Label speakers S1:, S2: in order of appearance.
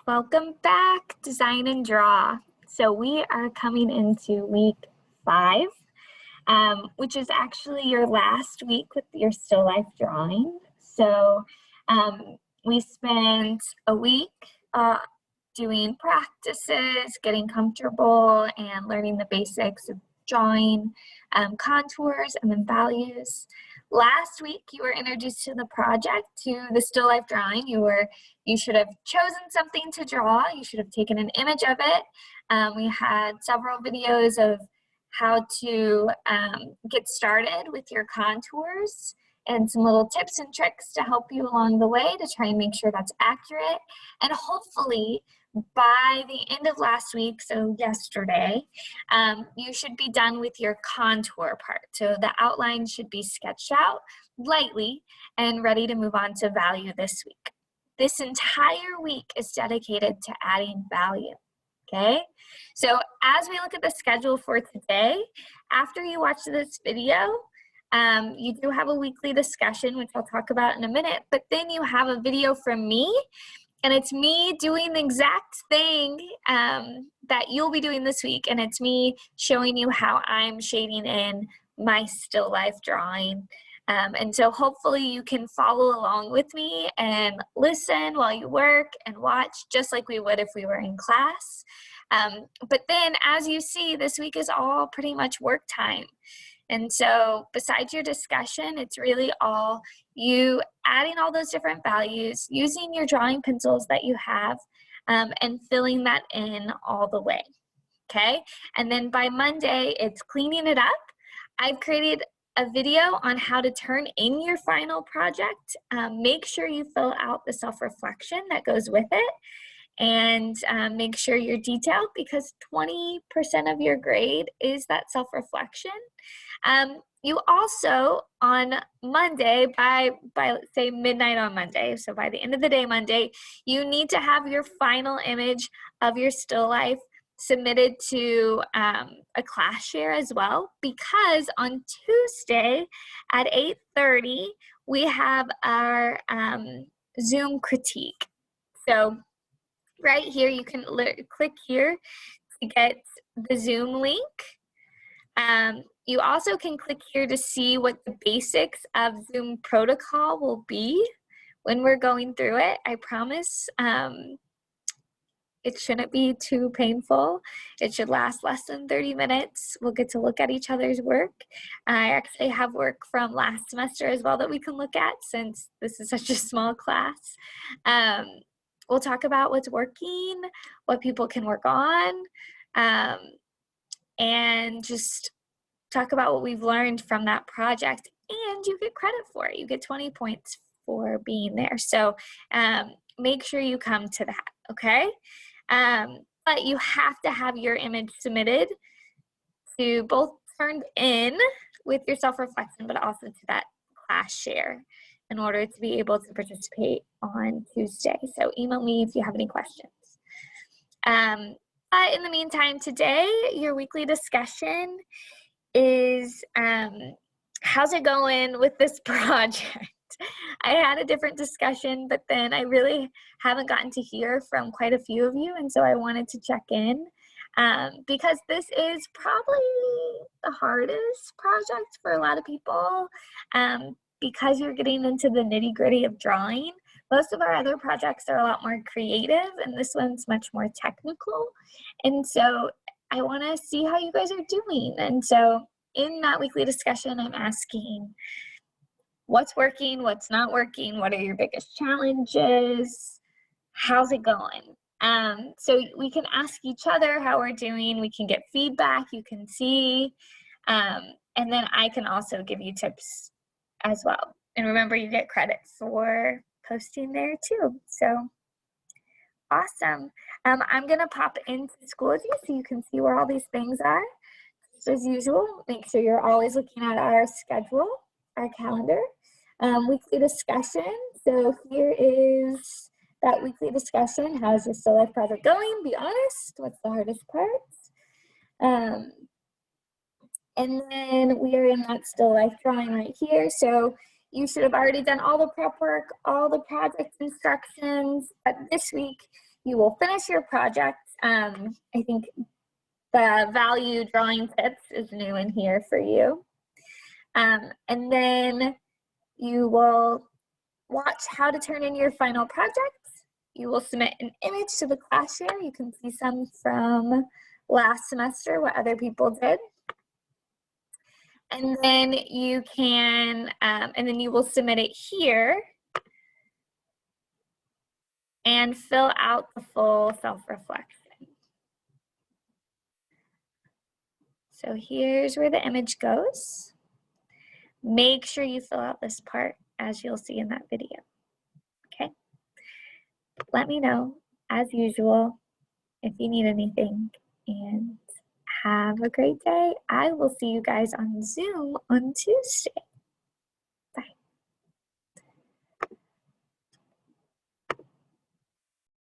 S1: Welcome back, Design and Draw. So we are coming into week 5, which is actually your last week with your still life drawing. So we spent a week doing practices, getting comfortable, and learning the basics of drawing contours and then values. Last week, you were introduced to the project, to the still life drawing. You should have chosen something to draw. You should have taken an image of it. We had several videos of how to get started with your contours and some little tips and tricks to help you along the way to try and make sure that's accurate. And hopefully by the end of last week, so yesterday, you should be done with your contour part. So the outline should be sketched out lightly and ready to move on to value this week. This entire week is dedicated to adding value, okay? So as we look at the schedule for today, after you watch this video, you do have a weekly discussion, which I'll talk about in a minute, but then you have a video from me, and it's me doing the exact thing that you'll be doing this week, and it's me showing you how I'm shading in my still life drawing. And so hopefully you can follow along with me and listen while you work and watch, just like we would if we were in class. But then, as you see, this week is all pretty much work time. And so besides your discussion, it's really all you adding all those different values, using your drawing pencils that you have, and filling that in all the way, okay? And then by Monday, it's cleaning it up. I've created a video on how to turn in your final project. Make sure you fill out the self-reflection that goes with it, and make sure you're detailed, because 20% of your grade is that self-reflection. You also, on Monday, by say midnight on Monday, so by the end of the day Monday, you need to have your final image of your still life submitted to a class share as well, because on Tuesday at 8:30, we have our Zoom critique. So right here, you can click here to get the Zoom link. You also can click here to see what the basics of Zoom protocol will be when we're going through it. I promise it shouldn't be too painful. It should last less than 30 minutes. We'll get to look at each other's work. I actually have work from last semester as well that we can look at, since this is such a small class. We'll talk about what's working, what people can work on, and just talk about what we've learned from that project, and you get credit for it. You get 20 points for being there. So make sure you come to that, okay? But you have to have your image submitted to both turned in with your self-reflection, but also to that class share in order to be able to participate on Tuesday. So email me if you have any questions. But in the meantime, today, your weekly discussion is how's it going with this project? I had a different discussion, but then I really haven't gotten to hear from quite a few of you, and so I wanted to check in because this is probably the hardest project for a lot of people, because you're getting into the nitty-gritty of drawing. Most of our other projects are a lot more creative, and this one's much more technical. And so I want to see how you guys are doing. And so in that weekly discussion, I'm asking what's working, what's not working, what are your biggest challenges, how's it going? So we can ask each other how we're doing, we can get feedback, you can see, and then I can also give you tips as well. And remember, you get credit for posting there too. So awesome. I'm gonna pop into Schoology so you can see where all these things are. Just as usual, make sure you're always looking at our schedule, our calendar. Weekly discussion. So here is that weekly discussion. How's your still life project going? Be honest. What's the hardest part? And then we are in that still life drawing right here. So you should have already done all the prep work, all the project instructions. But this week, you will finish your project. I think the value drawing tips is new in here for you. And then you will watch how to turn in your final project. You will submit an image to the class share. You can see some from last semester, what other people did. And then you can, and then you will submit it here and fill out the full self-reflection. So here's where the image goes. Make sure you fill out this part as you'll see in that video, okay? Let me know, as usual, if you need anything, and have a great day. I will see you guys on Zoom on Tuesday.